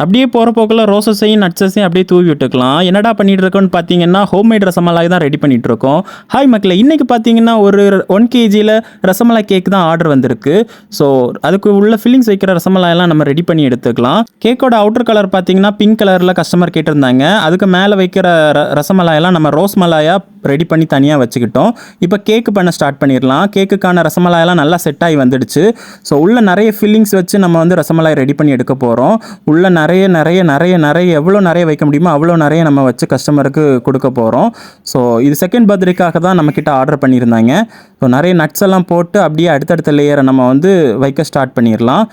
அப்படியே போகிற போக்கில் ரோசஸையும் நட்ஸஸையும் அப்படியே தூவி விட்டுக்கலாம். என்னடா பண்ணிட்டு இருக்கோன்னு பார்த்தீங்கன்னா ஹோம்மேட் ரசமலாய் தான் ரெடி பண்ணிட்டு இருக்கோம். ஹாய் மக்களே, இன்னைக்கு பார்த்தீங்கன்னா ஒரு 1 kgல ரசமலாய் கேக் தான் ஆர்டர் வந்திருக்கு. ஸோ அதுக்கு உள்ள ஃபில்லிங்ஸ் வைக்கிற ரசமலாயெல்லாம் நம்ம ரெடி பண்ணி எடுத்துக்கலாம். கேக்கோட அவுட்டர் கலர் பார்த்தீங்கன்னா பிங்க் கலரில் கஸ்டமர் கேட்டிருந்தாங்க. அதுக்கு மேலே வைக்கிற ரசமலாயெல்லாம் நம்ம ரோஸ் மலாயாக ரெடி பண்ணி தனியாக வச்சுக்கிட்டோம். இப்போ கேக்கு பண்ண ஸ்டார்ட் பண்ணிடலாம். கேக்குக்கான ரசமலாயெல்லாம் நல்லா செட் ஆகி வந்துடுச்சு. ஸோ உள்ள நிறைய ஃபில்லிங்ஸ் வச்சு நம்ம வந்து ரசமலாய் ரெடி பண்ணி எடுக்க போகிறோம். உள்ள நிறைய எவ்வளோ நிறைய வைக்க முடியுமோ அவ்வளோ நிறைய நம்ம வச்சு கஸ்டமருக்கு கொடுக்க போகிறோம். ஸோ இது செகண்ட் பர்த்டேக்காக தான் நம்மக்கிட்ட ஆர்டர் பண்ணியிருந்தாங்க. ஸோ நிறைய நட்ஸ் எல்லாம் போட்டு அப்படியே அடுத்தடுத்த லேயரை நம்ம வந்து வைக்க ஸ்டார்ட் பண்ணிடலாம்.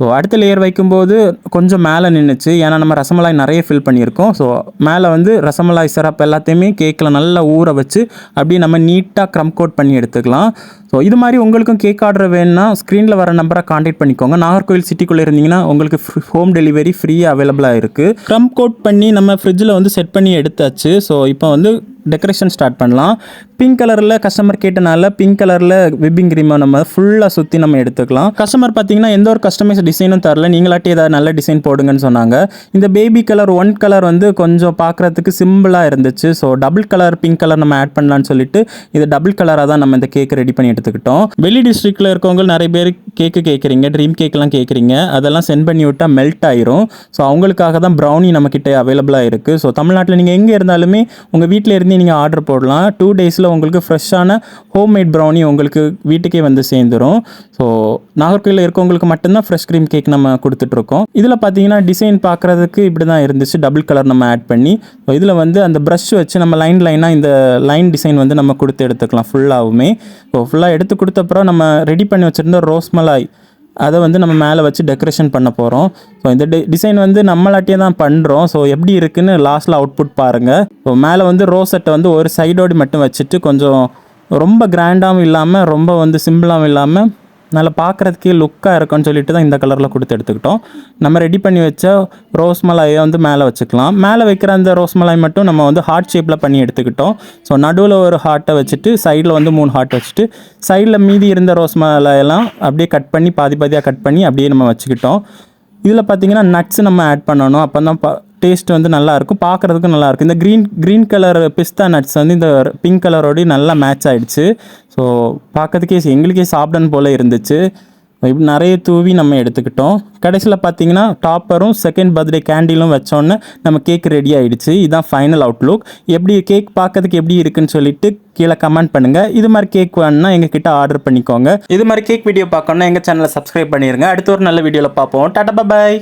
ஸோ அடுத்த லேயர் வைக்கும்போது கொஞ்சம் மேலே நின்றுச்சு, ஏன்னா நம்ம ரசமலாய் நிறைய ஃபில் பண்ணியிருக்கோம். ஸோ மேலே வந்து ரசமலாய் சிரப் எல்லாத்தையுமே கேக்கில் நல்லா ஊற வச்சு அப்படியே நம்ம நீட்டாக க்ரம் கோட் பண்ணி எடுத்துக்கலாம். ஸோ இது மாதிரி உங்களுக்கும் கேக் ஆர்டர் வேணும்னா ஸ்க்ரீனில் வர நம்பரை காண்டாக்ட் பண்ணிக்கோங்க. நாகர்கோவில் சிட்டிக்குள்ளே இருந்தீங்கன்னா உங்களுக்கு ஹோம் டெலிவரி ஃப்ரீயாக அவைலபிளாக இருக்குது. க்ரம் கோட் பண்ணி நம்ம ஃப்ரிட்ஜில் வந்து செட் பண்ணி எடுத்தாச்சு. ஸோ இப்போ வந்து டெக்கரேஷன் ஸ்டார்ட் பண்ணலாம். பிங்க் கலரில் கஸ்டமர் கேட்டனால பிங்க் கலரில் விப்பிங் க்ரீமை நம்ம ஃபுல்லாக சுற்றி நம்ம எடுத்துக்கலாம். கஸ்டமர் பார்த்தீங்கன்னா எந்த ஒரு கஸ்டமைஸ் டிசைனும் தரல, நீங்களாட்டி ஏதாவது நல்ல டிசைன் போடுங்கன்னு சொன்னாங்க. இந்த பேபி கலர் 1 கலர் வந்து கொஞ்சம் பார்க்குறதுக்கு சிம்பிளாக இருந்துச்சு. So double colour pink colour நம்ம ஆட் பண்ணலான்னு சொல்லிட்டு இது டபுள் கலராக தான் நம்ம இந்த கேக் ரெடி பண்ணி எடுத்துக்கிட்டோம். வெளி டிஸ்ட்ரிக்டில் இருக்கவங்க நிறைய பேர் கேக்கு கேட்குறீங்க, ட்ரீம் கேக்லாம் கேட்குறீங்க. அதெல்லாம் சென்ட் பண்ணி விட்டால் மெல்ட் ஆயிரும். ஸோ அவங்களுக்காக தான் ப்ரௌனி நம்மக்கிட்ட அவைலபிளாக இருக்குது. ஸோ தமிழ்நாட்டில் நீங்கள் எங்கே இருந்தாலுமே உங்கள் வீட்டில் இருந்து நீங்கள் ஆர்டர் போடலாம். 2 டேஸில் உங்களுக்கு ஃப்ரெஷ்ஷான ஹோம்மேட் ப்ரௌனி உங்களுக்கு வீட்டுக்கே வந்து சேர்ந்துடும். ஸோ நாகர்கோயிலில் இருக்கவங்களுக்கு மட்டும்தான் ஃப்ரெஷ் க்ரீம் கேக் நம்ம கொடுத்துட்ருக்கோம். இதில் பார்த்தீங்கன்னா டிசைன் பார்க்குறதுக்கு இப்படி தான் இருந்துச்சு, டபுள் கலர் நம்ம ஆட் பண்ணி. ஸோ இதில் வந்து அந்த ப்ரஷ் வச்சு நம்ம லைனாக இந்த லைன் டிசைன் வந்து நம்ம கொடுத்து எடுத்துக்கலாம் ஃபுல்லாகவுமே. ஸோ ஃபுல்லாக எடுத்து கொடுத்தப்பறம் நம்ம ரெடி பண்ணி வச்சுருந்த ரோஸ் மலாய் அதை வந்து நம்ம மேலே வச்சு டெக்கரேஷன் பண்ண போகிறோம். ஸோ இந்த டிசைன் வந்து நம்மளாட்டியே தான் பண்ணுறோம். ஸோ எப்படி இருக்குன்னு லாஸ்ட்டில் அவுட்புட் பாருங்கள். ஸோ மேலே வந்து ரோசெட்டை வந்து ஒரு சைடோடு மட்டும் வச்சுட்டு கொஞ்சம் ரொம்ப கிராண்டாகவும் இல்லாமல் ரொம்ப வந்து சிம்பிளாகவும் இல்லாமல் நல்லா பார்க்குறதுக்கே லுக்காக இருக்குன்னு சொல்லிட்டு தான் இந்த கலரில் கொடுத்து எடுத்துக்கிட்டோம். நம்ம ரெடி பண்ணி வச்ச ரோஸ் மலாயை வந்து மேலே வச்சுக்கலாம். மேலே வைக்கிற அந்த ரோஸ் மலாய் மட்டும் நம்ம வந்து ஹார்ட் ஷேப்பில் பண்ணி எடுத்துக்கிட்டோம். ஸோ நடுவில் ஒரு ஹார்ட்டை வச்சுட்டு சைடில் வந்து 3 ஹார்ட் வச்சுட்டு சைடில் மீதி இருந்த ரோஸ் மலாயெல்லாம் அப்படியே கட் பண்ணி பாதியாக கட் பண்ணி அப்படியே நம்ம வச்சுக்கிட்டோம். இதில் பார்த்திங்கன்னா நட்ஸ் நம்ம ஆட் பண்ணணும். அப்போ தான் டேஸ்ட் வந்து நல்லாயிருக்கும், பார்க்குறதுக்கும் நல்லாயிருக்கும். இந்த க்ரீன் கலர் பிஸ்தா நட்ஸ் வந்து இந்த பிங்க் கலரோடய நல்லா மேட்ச் ஆகிடுச்சு. ஸோ பார்க்கறதுக்கே எங்களுக்கே சாப்பிடணும் போல் இருந்துச்சு. இப்படி நிறைய தூவி நம்ம எடுத்துக்கிட்டோம். கடைசியில் பார்த்தீங்கன்னா டாப்பரும் செகண்ட் பர்த்டே கேண்டிலும் வச்சோன்னே நம்ம கேக் ரெடி ஆகிடுச்சு. இதுதான் ஃபைனல் அவுட்லுக். எப்படி கேக் பார்க்கறதுக்கு எப்படி இருக்குன்னு சொல்லிட்டு கீழே கமெண்ட் பண்ணுங்கள். இது மாதிரி கேக் வேணுன்னா எங்ககிட்ட ஆர்டர் பண்ணிக்கோங்க. இது மாதிரி கேக் வீடியோ பார்க்கணுன்னா எங்கள் சேனலை சப்ஸ்கிரைப் பண்ணிடுங்க. அடுத்த ஒரு நல்ல வீடியோவில் பார்ப்போம். டாடா பாய்.